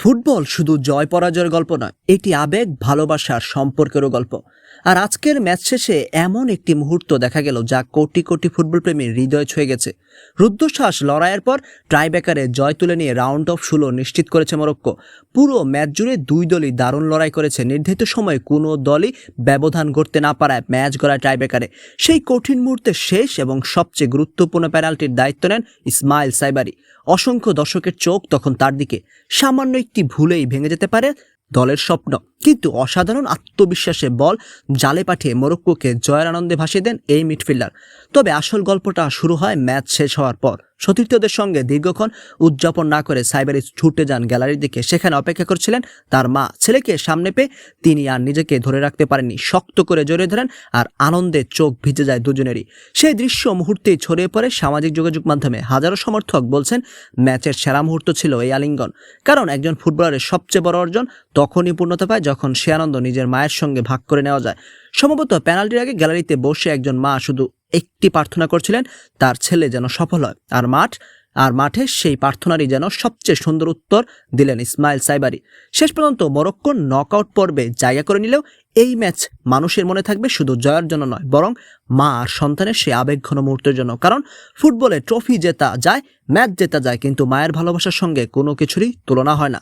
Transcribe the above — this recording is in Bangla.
ফুটবল শুধু জয় পরাজয়ের গল্প নয়, এটি আবেগ, ভালোবাসার সম্পর্কেরও গল্প। আর আজকের ম্যাচ শেষে এমন একটি মুহূর্ত দেখা গেল যা কোটি কোটি ফুটবল প্রেমীর হৃদয় ছুঁয়ে গেছে। রুদ্ধশ্বাস লড়াইয়ের পর টাইব্রেকারে জয় তুলে নিয়ে রাউন্ড অফ 16 নিশ্চিত করেছে মরক্কো। পুরো ম্যাচ জুড়ে দুই দলই দারুণ লড়াই করেছে। নির্ধারিত সময়ে কোনো দলই ব্যবধান গড়তে না পারায় ম্যাচ গড়ায় টাইব্রেকারে। সেই কঠিন মুহূর্তে শেষ এবং সবচেয়ে গুরুত্বপূর্ণ পেনাল্টির দায়িত্ব নেন ইসমাইল সাইবারি। অসংখ্য দর্শকের চোখ তখন তার দিকে। সামান্য একটি ভুলেই ভেঙে যেতে পারে দলের স্বপ্ন, কিন্তু অসাধারণ আত্মবিশ্বাসে বল জালে পাঠিয়ে মরক্কোকে জয়ের আনন্দে ভাসিয়ে দেন এই মিডফিল্ডার। তবে আসল গল্পটা শুরু হয় ম্যাচ শেষ হওয়ার পর। সতীর্থদের সঙ্গে দীর্ঘক্ষণ উদযাপন না করে সাইবারি ছুটে যান গ্যালারির দিকে। সেখানে অপেক্ষা করছিলেন তার মা। ছেলেকে সামনে পেয়ে তিনি আর নিজেকে ধরে রাখতে পারেননি, শক্ত করে জড়িয়ে ধরেন আর আনন্দে চোখ ভিজে যায় দুজনেরই। সেই দৃশ্য মুহূর্তেই ছড়িয়ে পড়ে সামাজিক যোগাযোগ মাধ্যমে। হাজারো সমর্থক বলছেন ম্যাচের সেরা মুহূর্ত ছিল এই আলিঙ্গন, কারণ একজন ফুটবলারের সবচেয়ে বড় অর্জন তখনই পূর্ণতা পায় যখন সে আনন্দ নিজের মায়ের সঙ্গে ভাগ করে নেওয়া যায়। সম্ভবত পেনাল্টির আগে গ্যালারিতে বসে একজন মা শুধু একটি প্রার্থনা করছিলেন, তার ছেলে যেন সফল হয়। আর মাঠে সেই প্রার্থনারই যেন সবচেয়ে সুন্দর উত্তর দিলেন ইসমাইল সাইবারি। শেষ পর্যন্ত মরক্কোর নকআউট পর্বে জায়গা করে নিলেও এই ম্যাচ মানুষের মনে থাকবে শুধু জয়ের জন্য নয়, বরং মা আর সন্তানের সেই আবেগঘন মুহূর্তের জন্য। কারণ ফুটবলে ট্রফি জেতা যায়, ম্যাচ জেতা যায়, কিন্তু মায়ের ভালোবাসার সঙ্গে কোনো কিছুরই তুলনা হয় না।